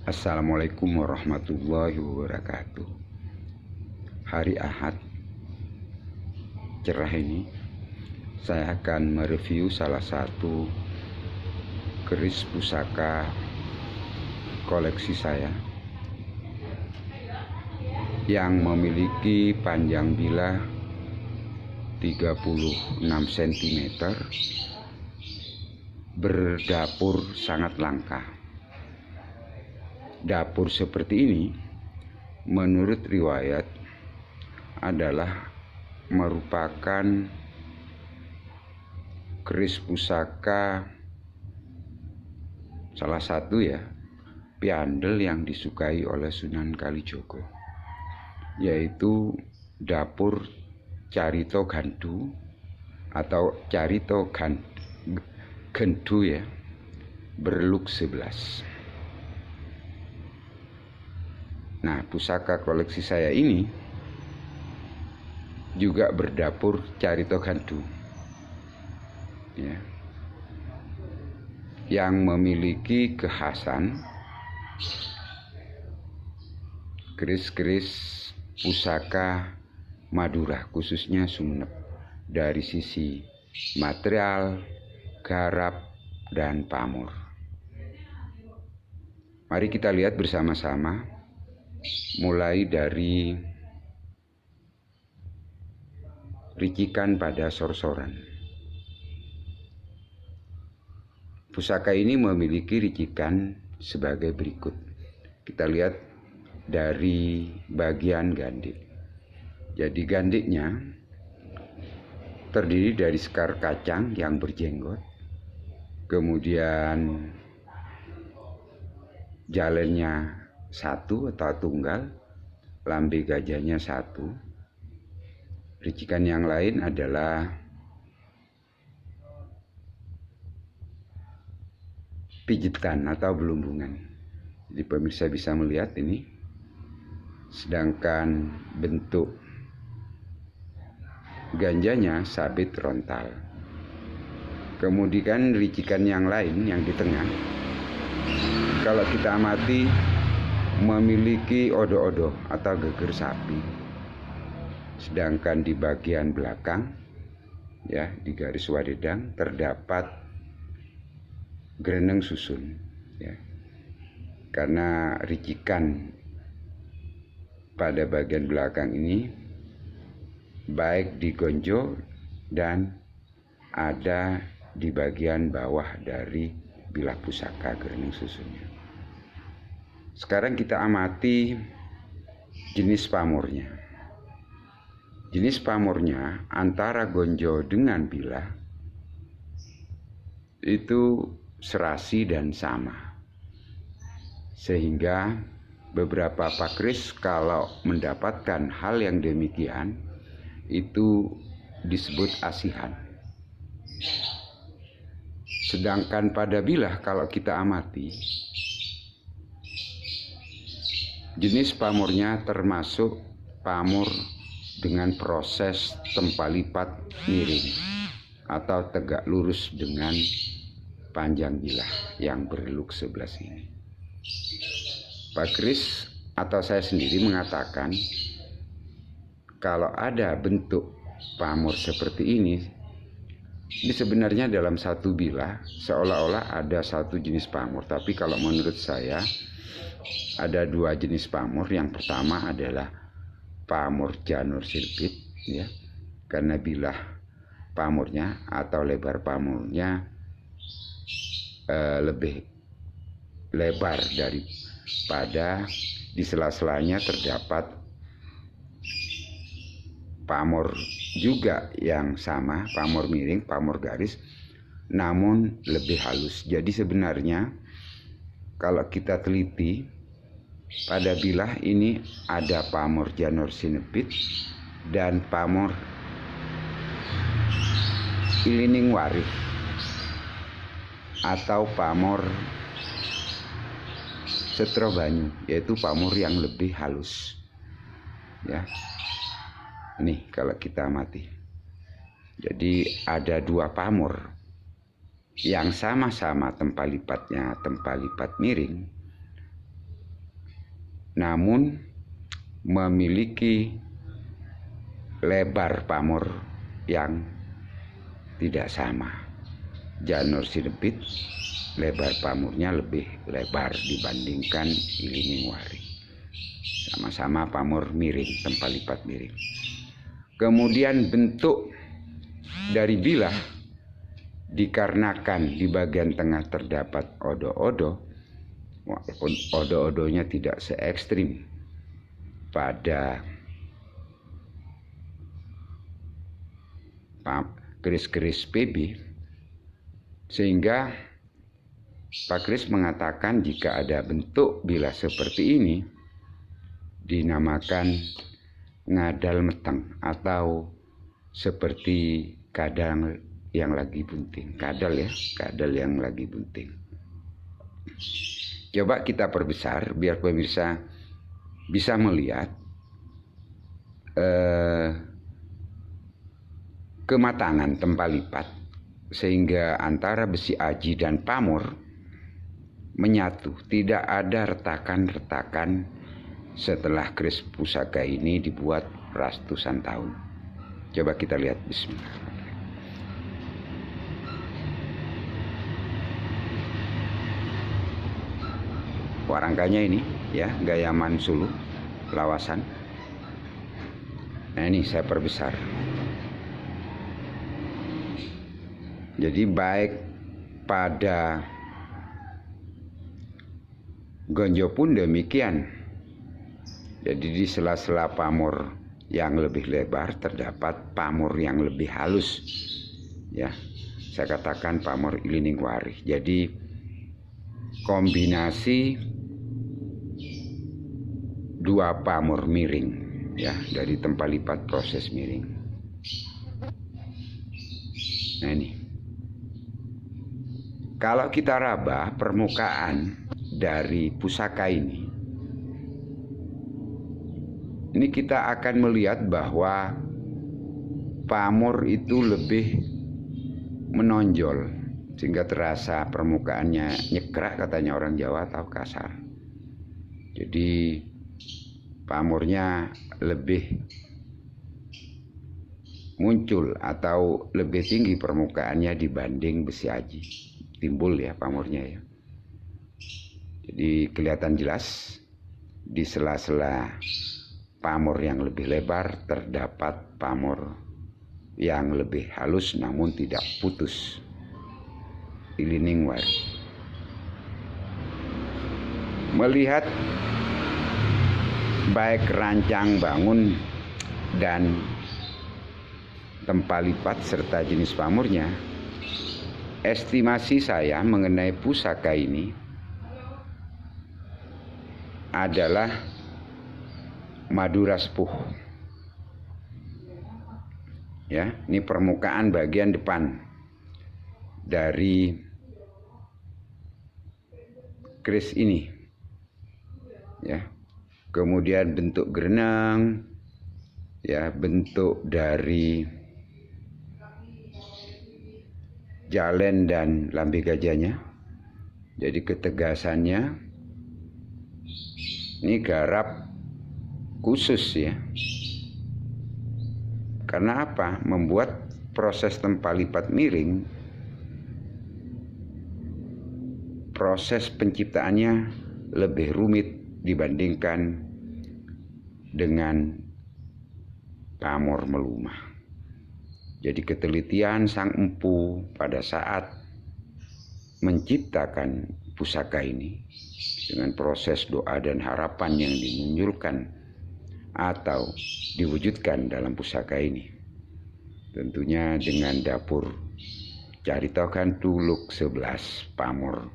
Assalamualaikum warahmatullahi wabarakatuh. Hari Ahad cerah ini saya akan mereview salah satu keris pusaka koleksi saya yang memiliki panjang bilah 36 cm, berdapur sangat langka. Dapur seperti ini menurut riwayat adalah merupakan keris pusaka salah satu piandel yang disukai oleh Sunan Kalijogo, yaitu dapur Carito Gandu atau Carito Gendu berluk 11. Nah, pusaka koleksi saya ini juga berdapur Carito Gandu yang memiliki kekhasan keris-keris pusaka Madura, khususnya Sumenep, dari sisi material, garap, dan pamor. Mari kita lihat bersama-sama, mulai dari ricikan pada sorsoran. Pusaka ini memiliki ricikan sebagai berikut. Kita lihat dari bagian gandik. Jadi gandiknya terdiri dari sekar kacang yang berjenggot, kemudian jalennya satu atau tunggal, lambe gajahnya satu. Ricikan yang lain adalah pijitan atau belumbungan. Jadi pemirsa bisa melihat ini. Sedangkan bentuk ganjanya sabit rontal. Kemudian ricikan yang lain yang di tengah, kalau kita amati, memiliki odo-odo atau geger sapi. Sedangkan di bagian belakang di garis wadedang terdapat greneng susun karena ricikan pada bagian belakang ini baik di gonjo dan ada di bagian bawah dari bilah pusaka greneng susunnya. Sekarang kita amati jenis pamornya. Jenis pamornya antara gonjo dengan bilah itu serasi dan sama. Sehingga beberapa pakris kalau mendapatkan hal yang demikian itu disebut asihan. Sedangkan pada bilah kalau kita amati, jenis pamornya termasuk pamor dengan proses tempalipat miring atau tegak lurus dengan panjang bilah yang berluk 11 ini. Pak Kris atau saya sendiri mengatakan kalau ada bentuk pamor seperti ini sebenarnya dalam satu bilah seolah-olah ada satu jenis pamor. Tapi kalau menurut saya ada dua jenis pamor. Yang pertama adalah pamor janur sirpit karena bilah pamornya atau lebar pamornya lebih lebar daripada di sela-selanya terdapat pamor juga yang sama, pamor miring, pamor garis, namun lebih halus. Jadi sebenarnya kalau kita teliti, pada bilah ini ada pamor janur sinepit dan pamor ilining warih atau pamor setro banyu, yaitu pamor yang lebih halus. Nih kalau kita amati. Jadi ada dua pamor yang sama-sama tempalipat miring, namun memiliki lebar pamor yang tidak sama. Janur sinebit lebar pamornya lebih lebar dibandingkan ilining waring. Sama-sama pamor miring, tempat lipat miring. Kemudian bentuk dari bilah dikarenakan di bagian tengah terdapat odo-odo, walaupun odo-odonya tidak se ekstrim pada keris-keris PB, sehingga Pak Kris mengatakan jika ada bentuk bilah seperti ini dinamakan ngadal meteng atau seperti kadal yang lagi bunting. Kadal ya, kadal yang lagi bunting. Coba kita perbesar biar pemirsa bisa melihat kematangan tempat lipat, sehingga antara besi aji dan pamor menyatu, tidak ada retakan-retakan setelah keris pusaka ini dibuat ratusan tahun. Coba kita lihat. Bismillah. Warangkanya ini ya, gaya Mansulu lawasan. Nah ini saya perbesar. Jadi baik pada gonjo pun demikian. Jadi di sela-sela pamor yang lebih lebar terdapat pamor yang lebih halus. Ya, saya katakan pamor ilining waring. Jadi kombinasi dua pamor miring ya, dari tempat lipat proses miring. Nah ini. Kalau kita raba permukaan dari pusaka ini kita akan melihat bahwa pamor itu lebih menonjol, sehingga terasa permukaannya nyekrak, katanya orang Jawa, atau kasar. Jadi pamornya lebih muncul atau lebih tinggi permukaannya dibanding besi aji. Timbul ya pamornya ya. Jadi kelihatan jelas di sela-sela pamor yang lebih lebar terdapat pamor yang lebih halus namun tidak putus, ilining waring. Melihat baik rancang bangun dan tempat lipat serta jenis pamornya, estimasi saya mengenai pusaka ini adalah Madura sepuh. Ya, ini permukaan bagian depan dari keris ini. Ya. Kemudian bentuk gerenang, ya, bentuk dari jalen dan lambe gajahnya. Jadi ketegasannya ini garap khusus ya. Karena apa? Membuat proses tempat lipat miring, proses penciptaannya lebih rumit dibandingkan dengan pamor melumah. Jadi ketelitian sang empu pada saat menciptakan pusaka ini dengan proses doa dan harapan yang dimunculkan atau diwujudkan dalam pusaka ini, tentunya dengan dapur caritokan tuluk 11 pamor,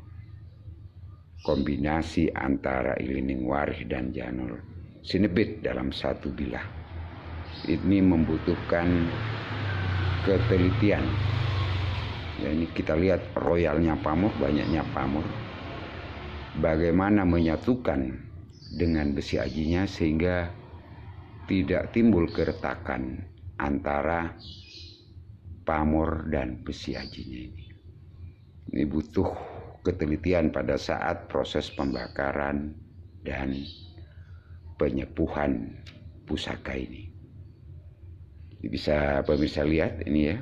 kombinasi antara ilining waring dan janur sinebit dalam satu bilah. Ini membutuhkan ketelitian. Ya, ini kita lihat royalnya pamor, banyaknya pamor, bagaimana menyatukan dengan besi ajinya sehingga tidak timbul keretakan antara pamor dan besi ajinya ini. Ini butuh ketelitian pada saat proses pembakaran dan penyepuhan pusaka ini. Bisa pemirsa lihat ini ya.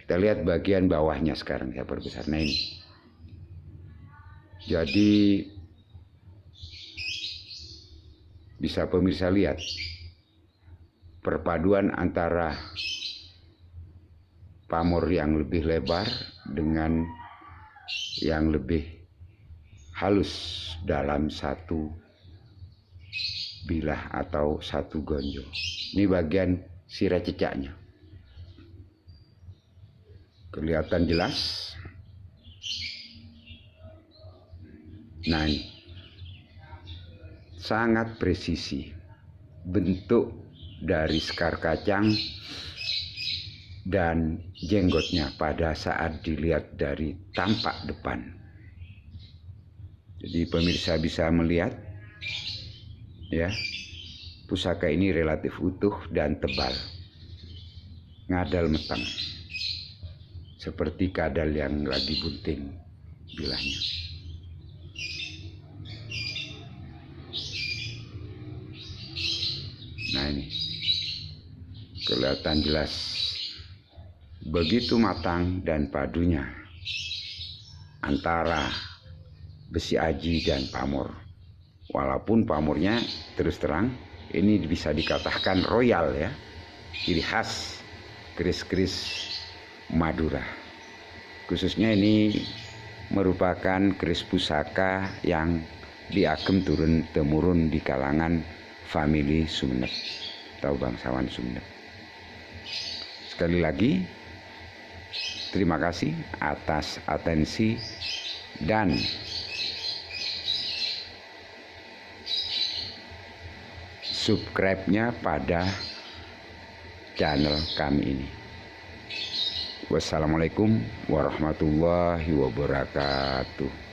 Kita lihat bagian bawahnya sekarang saya perbesar. Nah ini. Jadi bisa pemirsa lihat perpaduan antara pamor yang lebih lebar dengan yang lebih halus dalam satu bilah atau satu gonjo. Ini bagian sirah cecaknya. Kelihatan jelas. Nah ini sangat presisi bentuk dari sekar kacang dan jenggotnya pada saat dilihat dari tampak depan. Jadi pemirsa bisa melihat ya, pusaka ini relatif utuh dan tebal, ngadal metang, seperti kadal yang lagi bunting bilahnya. Nah ini kelihatan jelas begitu matang dan padunya antara besi aji dan pamor. Walaupun pamornya terus terang ini bisa dikatakan royal ya, ciri khas keris-keris Madura. Khususnya ini merupakan keris pusaka yang diagem turun-temurun di kalangan famili Sumeneb atau bangsawan Sumeneb. Sekali lagi, terima kasih atas atensi dan subscribe-nya pada channel kami ini. Wassalamualaikum warahmatullahi wabarakatuh.